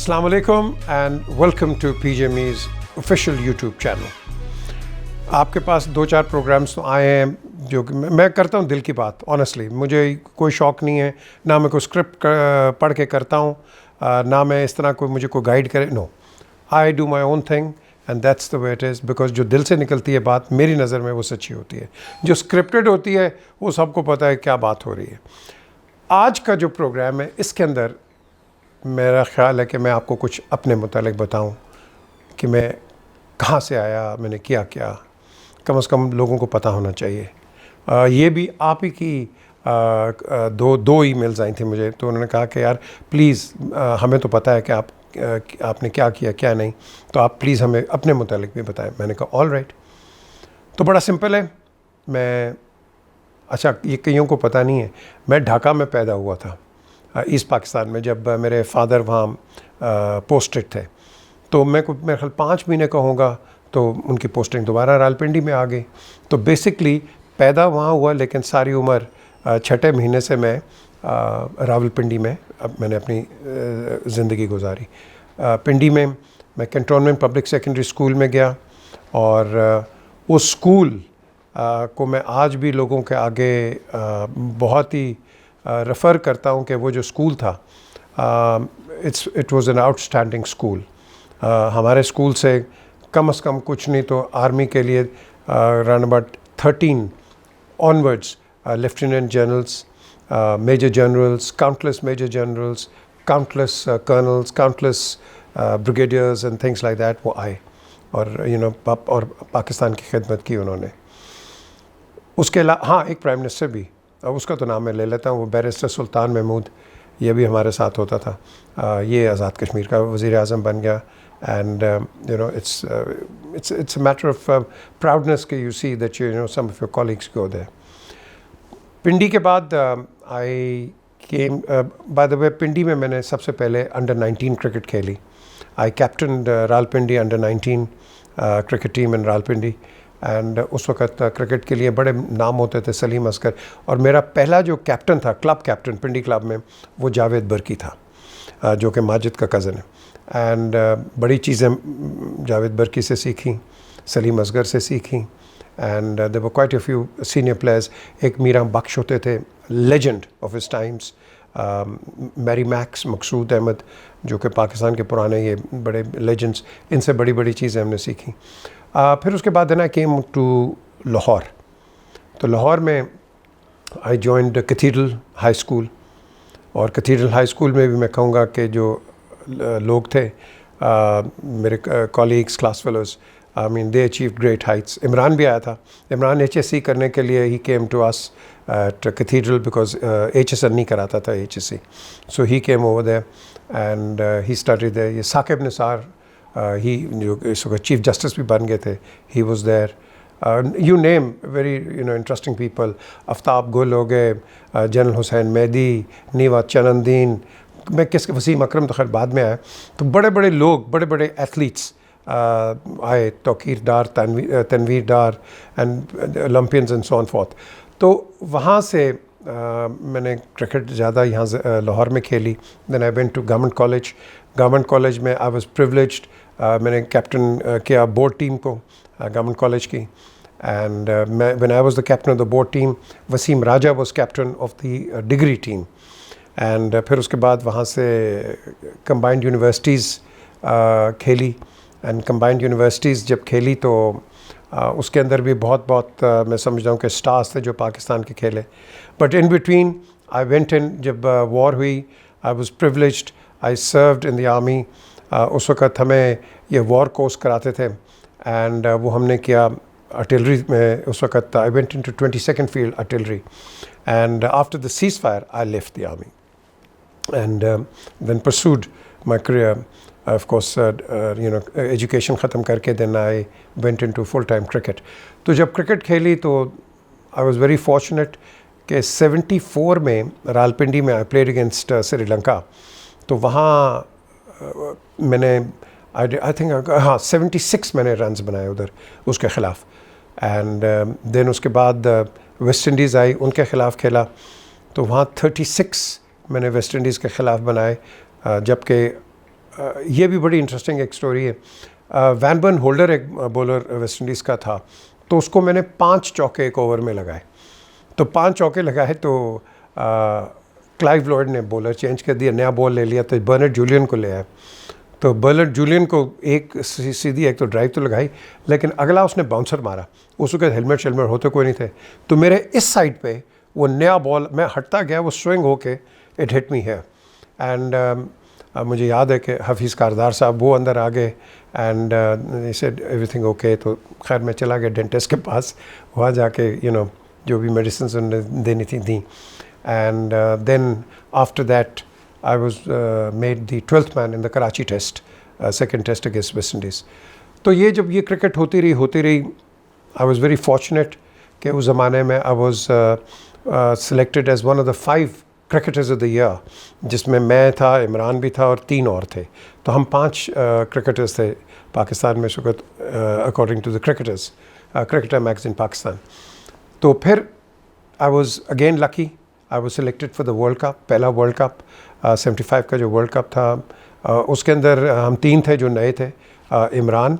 Assalamu alaikum and welcome to PJME's official YouTube channel. आपके पास 2-4 programmes तो आए हैं जो कि मैं करता हूँ दिल की बात. ऑनेस्टली मुझे कोई शौक़ नहीं है, ना मैं कोई स्क्रिप्ट पढ़ के करता हूँ, ना मैं इस तरह मुझे कोई गाइड करे. No, I do my own thing and that's the way it is. Because जो दिल से निकलती है बात मेरी नज़र में वो सच्ची होती है. जो स्क्रिप्टेड होती है वो सबको पता है क्या बात हो रही है. आज का जो प्रोग्राम है इसके अंदर मेरा ख़्याल है कि मैं आपको कुछ अपने मुतालिक बताऊं कि मैं कहाँ से आया, मैंने किया क्या. कम से कम लोगों को पता होना चाहिए. ये भी आप ही की दो ईमेल्स आई थी मुझे, तो उन्होंने कहा कि यार प्लीज़ हमें तो पता है कि आपने क्या किया क्या नहीं, तो आप प्लीज़ हमें अपने मुतालिक भी बताएं. मैंने कहा ऑल राइट. तो बड़ा सिंपल है. अच्छा, ये कईयों को पता नहीं है, मैं ढाका में पैदा हुआ था, ईस्ट पाकिस्तान में. जब मेरे फादर वहाँ पोस्टेड थे तो मेरे ख्याल 5 महीने का होगा तो उनकी पोस्टिंग दोबारा रावलपिंडी में आ गई. तो बेसिकली पैदा वहाँ हुआ, लेकिन सारी उम्र 6 महीने से मैं रावलपिंडी में मैंने अपनी ज़िंदगी गुजारी. पिंडी में मैं कैंटोनमेंट पब्लिक सेकेंडरी स्कूल में गया और उस स्कूल को मैं आज भी लोगों के आगे बहुत ही रेफ़र करता हूँ कि वो जो स्कूल था it was an outstanding school. हमारे स्कूल से कम कुछ नहीं तो आर्मी के लिए around about 13 onwards lieutenant generals, major generals, countless major generals, countless colonels, countless brigadiers and things like that वो आए और और पाकिस्तान की खिदमत की उन्होंने. उसके अलावा हाँ, एक प्राइम मिनिस्टर भी, उसका तो नाम मैं ले लेता हूँ, वो बैरिस्टर सुल्तान महमूद, ये भी हमारे साथ होता था. ये आज़ाद कश्मीर का वज़ीर आज़म बन गया. And it's a matter of proudness कि you see that some of your colleagues go there. पिंडी के बाद I came by the way, पिंडी में मैंने सबसे पहले अंडर 19 क्रिकेट खेली. I captained Rawalpindi under 19 cricket team in Rawalpindi. And उस वक्त क्रिकेट के लिए बड़े नाम होते थे, सलीम असगर, और मेरा पहला जो कैप्टन था, क्लब कैप्टन पिंडी क्लब में, वो जावेद बरकी था, जो कि माजिद का कज़न है. एंड बड़ी चीज़ें जावेद बरकी से सीखी, सलीम असगर से सीखी. And there were quite a few senior players. एक मीरा बख्श होते थे, लेजेंड ऑफ हिज टाइम्स. मैरी मैक्स, मकसूद अहमद, जो कि पाकिस्तान के पुराने ये बड़े लेजेंड्स, इनसे बड़ी बड़ी चीज़ें हमने सीखी. फिर उसके बाद आई केम टू लाहौर. तो लाहौर में I joined Cathedral High School. और कैथीड्रल हाई स्कूल में भी मैं कहूँगा कि जो लोग थे मेरे colleagues, class fellows, I mean they achieved great heights. Imran भी आया था. इमरान HSC करने के लिए ही came to us at Cathedral because HSN नहीं कराता था HSC. So he came over there and he studied there. ये साकिब निसार, ही जो इस वक्त चीफ जस्टिस भी बन गए थे, he was there. You name very interesting people. Aftab Gul हो गए, जनरल हुसैन मेहदी, नीवा चनंदीन, मैं किसके वसीम अकरम तो खैर बाद में आया. तो बड़े बड़े लोग, बड़े बड़े एथलीट्स आए, Tauqeer Dar, Tanvir Dar and Olympians and so on forth. तो वहाँ से मैंने क्रिकेट ज़्यादा यहाँ लाहौर में खेली. Then I went to government college में आई वाज प्रिविलेज्ड. मैंने कैप्टन किया बोर्ड टीम को गवर्नमेंट कॉलेज की. And when I was the captain of the board team, Wasim Raja was captain of the degree team. And फिर उसके बाद वहाँ से कंबाइंड यूनिवर्सिटीज़ खेली. एंड कंबाइंड यूनिवर्सिटीज़ जब खेली तो उसके अंदर भी बहुत मैं समझता हूँ कि स्टार्स थे जो पाकिस्तान के खेले. But in between I went in, जब वॉर हुई आई was privileged, I served in the army. उस वक्त हमें ये वॉर कोर्स कराते थे एंड वो हमने किया आर्टिलरी में. उस वक्त I went into 22nd field artillery. And after the ceasefire I left the army and then pursued my career. Of course education ख़त्म करके then I went into full time cricket. तो जब cricket खेली तो I was very fortunate कि 74 में रावलपिंडी में I played against Sri Lanka. तो वहाँ मैंने आई थिंक 76 मैंने रन्स बनाए उधर उसके ख़िलाफ़. एंड देन उसके बाद वेस्ट इंडीज़ आई, उनके ख़िलाफ़ खेला तो वहाँ 36 मैंने वेस्ट इंडीज़ के ख़िलाफ़ बनाए, जबकि ये भी बड़ी इंटरेस्टिंग एक स्टोरी है। वैन बर्न होल्डर एक बॉलर वेस्ट इंडीज़ का था, तो उसको मैंने 5 चौके एक ओवर में लगाए। तो 5 चौके लगाए तो क्लाइव लॉयड ने बॉलर चेंज कर दिया, नया बॉल ले लिया, तो बर्नार्ड जूलियन को ले आया। तो बर्नार्ड जूलियन को एक सीधी एक तो ड्राइव तो लगाई, लेकिन अगला उसने बाउंसर मारा। उस वक्त हेलमेट शेलमेट होते कोई नहीं थे, तो मेरे इस साइड पे वो नया बॉल, मैं हटता गया, वो स्विंग होके इट हिट मी है। एंड मुझे याद है कि हफीज़ कारदार साहब वो अंदर आ गए एंड सेड एवरीथिंग ओके। तो खैर मैं चला गया डेंटिस्ट के पास, वहाँ जाके जो भी मेडिसिन उन्होंने देनी थी and then after that I was made the 12th man in the Karachi test, second test against West Indies. तो ये जब ये क्रिकेट होती रही, I was very fortunate कि उस ज़माने में I was selected as one of the 5 cricketers of the year, जिसमें मैं था, इमरान भी था और 3 और थे। तो हम 5 क्रिकेटर्स थे पाकिस्तान में इस वक्त, according to the cricketers, cricketer magazine Pakistan. तो फिर I was again lucky, I was selected for the World Cup, पहला वर्ल्ड कप 75 का जो वर्ल्ड कप था, उसके अंदर हम 3 थे जो नए थे, इमरान,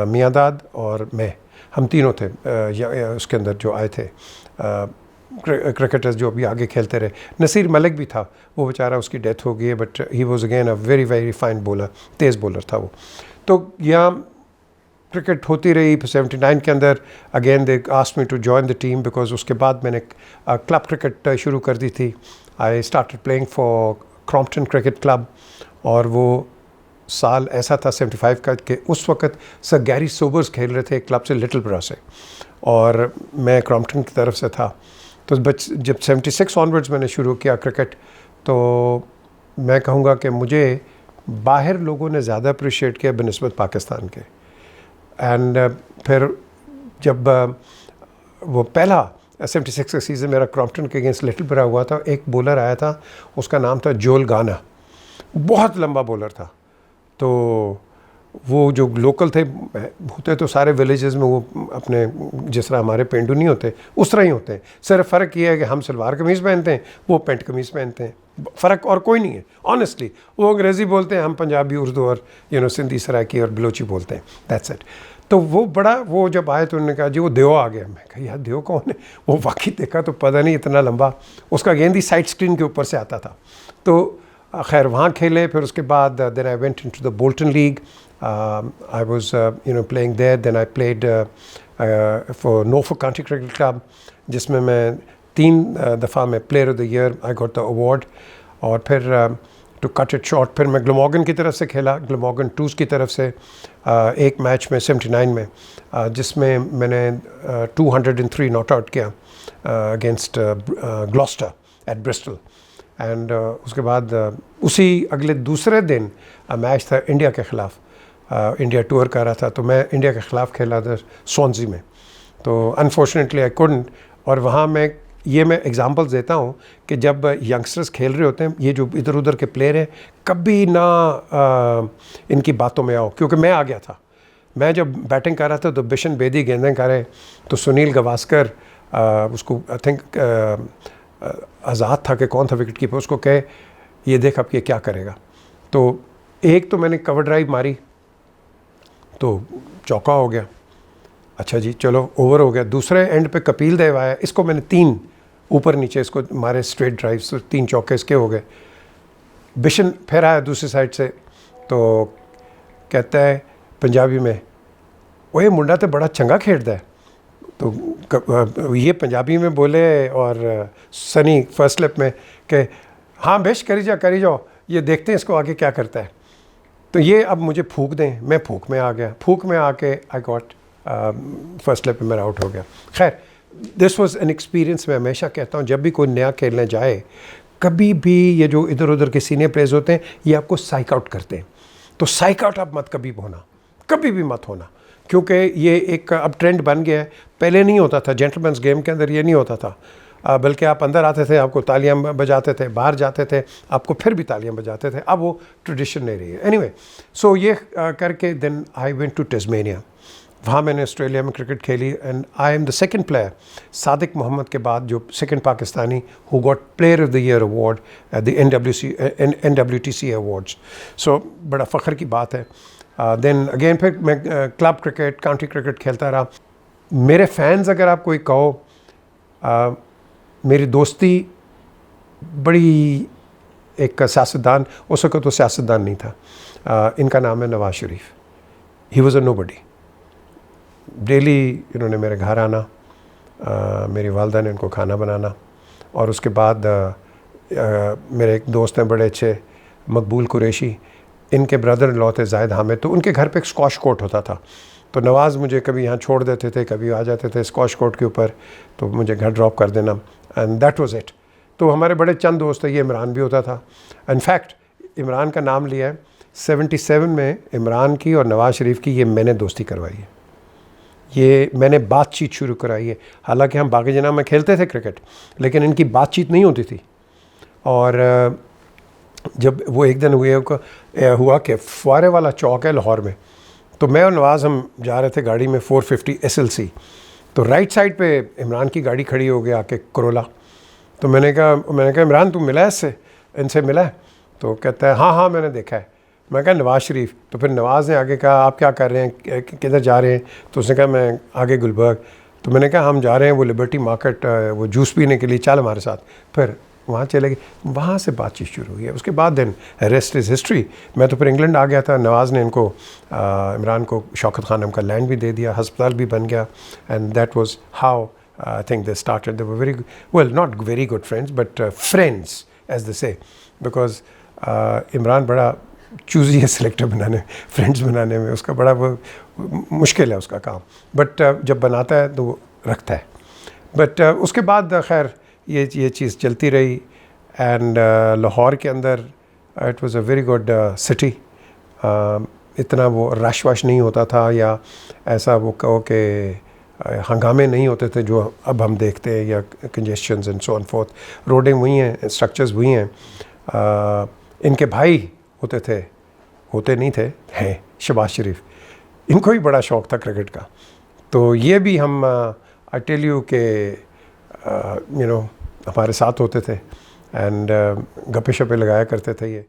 मियांदाद और मैं, हम तीनों थे उसके अंदर जो आए थे क्रिकेटर्स जो अभी आगे खेलते रहे। नसीर मलिक भी था, वो बेचारा उसकी डेथ हो गई है, but he was again a very very fine bowler, तेज़ बॉलर था वो। तो यहाँ क्रिकेट होती रही। 79 के अंदर again they asked me to join the team, because उसके बाद मैंने क्लब क्रिकेट शुरू कर दी थी। I started playing for Crompton cricket club, और वो साल ऐसा था 75 का कि उस वक्त सर गैरी सोबर्स खेल रहे थे क्लब से, लिटिल ब्रा से, और मैं क्रॉम्पटन की तरफ से था। तो जब 76 ऑनवर्ड्स मैंने शुरू किया क्रिकेट, तो मैं कहूँगा कि मुझे बाहर लोगों ने ज़्यादा अप्रिशिएट किया बनिस्बत पाकिस्तान के। एंड फिर जब वो पहला 76 का सीज़न मेरा क्रॉम्पटन के अगेंस्ट लिटिल ब्रा हुआ था, एक बॉलर आया था, उसका नाम था जोल गाना, बहुत लंबा बॉलर था। तो वो जो लोकल थे, होते तो सारे विलेजेस में वो अपने जिस तरह हमारे पेंडू नहीं होते उस तरह ही होते हैं, सिर्फ फ़र्क ये है कि हम सलवार कमीज़ पहनते हैं, वो पेंट कमीज़ पहनते हैं, फ़र्क और कोई नहीं है ऑनेस्टली। वो अंग्रेज़ी बोलते हैं, हम पंजाबी, उर्दू और सिंधी सराइकी और बलोची बोलते हैं, दैट्स इट। तो वो जब आए तो उन्होंने कहा जी वो देव आ गया। मैं कहा यार देव कौन है? वो वाकई देखा तो पता नहीं, इतना लंबा, उसका गेंद ही साइड स्क्रीन के ऊपर से आता था। तो खैर वहाँ खेले। फिर उसके बाद then I went into the Bolton league, I was playing there. Then I played for Norfolk County Cricket Club, जिसमें मैं 3 दफ़ा में player of the year I got the award. और फिर टू कट इट शॉर्ट, फिर मैं ग्लमॉगन की तरफ से खेला, ग्लमॉगन टूस की तरफ से एक मैच में 79 में, जिसमें मैंने 203 नॉट आउट किया against Gloucester at Bristol. And उसके बाद उसी अगले दूसरे दिन मैच था इंडिया के ख़िलाफ़, इंडिया टूर कर रहा था, तो मैं इंडिया के ख़िलाफ़ खेला था स्वानज़ी में। तो अनफॉर्चुनेटली आई कुडंट। और वहाँ मैं एग्ज़ाम्पल्स देता हूँ कि जब यंगस्टर्स खेल रहे होते हैं, ये जो इधर उधर के प्लेयर हैं, कभी ना इनकी बातों में आओ, क्योंकि मैं आ गया था। मैं जब बैटिंग कर रहा था तो बिशन बेदी गेंदें कर रहे, तो सुनील गवास्कर उसको आई थिंक आज़ाद था कि कौन था विकेट कीपर, उसको कहे ये देख अब ये क्या करेगा। तो एक तो मैंने कवर ड्राइव मारी तो चौका हो गया, अच्छा जी चलो ओवर हो गया। दूसरे एंड पे कपिल देव आया, इसको मैंने 3 ऊपर नीचे इसको मारे स्ट्रेट ड्राइव, 3 चौके इसके हो गए। बिशन फिर आया दूसरी साइड से, तो कहता है पंजाबी में, वो मुंडा तो बड़ा चंगा खेलता है। तो ये पंजाबी में बोले, और सनी फर्स्ट स्लिप में कि हाँ बेश करी जाओ, ये देखते हैं इसको आगे क्या करता है। तो ये अब मुझे फूक दें, मैं फूक में आ गया, फूक में आके आई गॉट फर्स्ट स्लिप में मेरा आउट हो गया। खैर दिस वाज एन एक्सपीरियंस। मैं हमेशा कहता हूँ जब भी कोई नया खेलने जाए, कभी भी ये जो इधर उधर के सीनियर प्लेयर्स होते हैं, ये आपको साइक आउट करते हैं, तो साइक आउट आप मत कभी होना, कभी भी मत होना, क्योंकि ये एक अब ट्रेंड बन गया है। पहले नहीं होता था, जेंटलमैन्स गेम के अंदर ये नहीं होता था, बल्कि आप अंदर आते थे आपको तालियां बजाते थे, बाहर जाते थे आपको फिर भी तालियां बजाते थे। अब वो ट्रेडिशन नहीं रही है। एनीवे, सो ये करके then I went to Tasmania. वहाँ मैंने ऑस्ट्रेलिया में क्रिकेट खेली and I am the second player Sadiq Mohammad के बाद जो second Pakistani who got player of the year award at the NWTC awards. So बड़ा फ़ख्र की बात है. देन अगेन फिर मैं क्लब क्रिकेट काउंटी क्रिकेट खेलता रहा. मेरे फैंस अगर आप कोई कहो, मेरी दोस्ती बड़ी एक सियासतदान, उस वक्त तो सियासतदान नहीं था, इनका नाम है Nawaz Sharif. He was a nobody. Daily इन्होंने मेरे घर आना, मेरी वालदा ने इनको खाना बनाना, और उसके बाद मेरे एक दोस्त हैं बड़े अच्छे मकबूल कुरैशी, इनके ब्रदर इन लॉ थे जाहिद हामिद, तो उनके घर पे एक स्क्वाश कोर्ट होता था. तो नवाज़ मुझे कभी यहाँ छोड़ देते थे, कभी आ जाते थे स्क्वाश कोर्ट के ऊपर, तो मुझे घर ड्रॉप कर देना, एंड दैट वाज इट. तो हमारे बड़े चंद दोस्त थे. ये इमरान भी होता था. इनफैक्ट इमरान का नाम लिया है 77 में इमरान की और नवाज़ शरीफ की ये मैंने दोस्ती करवाई है, ये मैंने बातचीत शुरू कराई है. हालांकि हम बागी जना में खेलते थे क्रिकेट, लेकिन इनकी बातचीत नहीं होती थी. और जब वो एक दिन हुआ कि फुआरे वाला चौक है लाहौर में, तो मैं और नवाज़ हम जा रहे थे गाड़ी में 450 SLC. तो राइट साइड पे इमरान की गाड़ी खड़ी हो गया आके कोरोला. तो मैंने कहा इमरान तू मिला है इनसे मिला है? तो कहता है हाँ मैंने देखा है. मैं कहा नवाज़ शरीफ. तो फिर नवाज़ ने आगे कहा आप क्या कर रहे हैं, किधर जा रहे हैं? तो उसने कहा मैं आगे गुलबर्ग. तो मैंने कहा हम जा रहे हैं वो लिबर्टी मार्केट वो जूस पीने के लिए, चल हमारे साथ. फिर वहाँ चले गए, वहाँ से बातचीत शुरू हुई है. उसके बाद देन रेस्ट इज़ हिस्ट्री. मैं तो फिर इंग्लैंड आ गया था. नवाज़ ने इनको इमरान को शौकत खानम का लैंड भी दे दिया, हस्पताल भी बन गया, and that was how I think they started. They were very well not very good friends but friends as they say, because Imran बड़ा चूज़ी है सिलेक्टर बनाने, फ्रेंड्स बनाने में. उसका बड़ा वो मुश्किल है उसका काम, बट जब बनाता है तो वो रखता है. बट उसके बाद खैर ये चीज़ चलती रही. एंड लाहौर के अंदर it was a very good city. इतना वो रश वश नहीं होता था, या ऐसा वो कहो कि हंगामे नहीं होते थे जो अब हम देखते हैं, या congestions and so on fourth. रोडें वही हैं, स्ट्रक्चर्स वही हैं. इनके भाई होते नहीं थे, हैं शहबाज शरीफ. इनको भी बड़ा शौक़ था क्रिकेट का. तो ये भी हम आई टेल यू के हमारे साथ होते थे, एंड गप्पे शप्पे लगाया करते थे ये.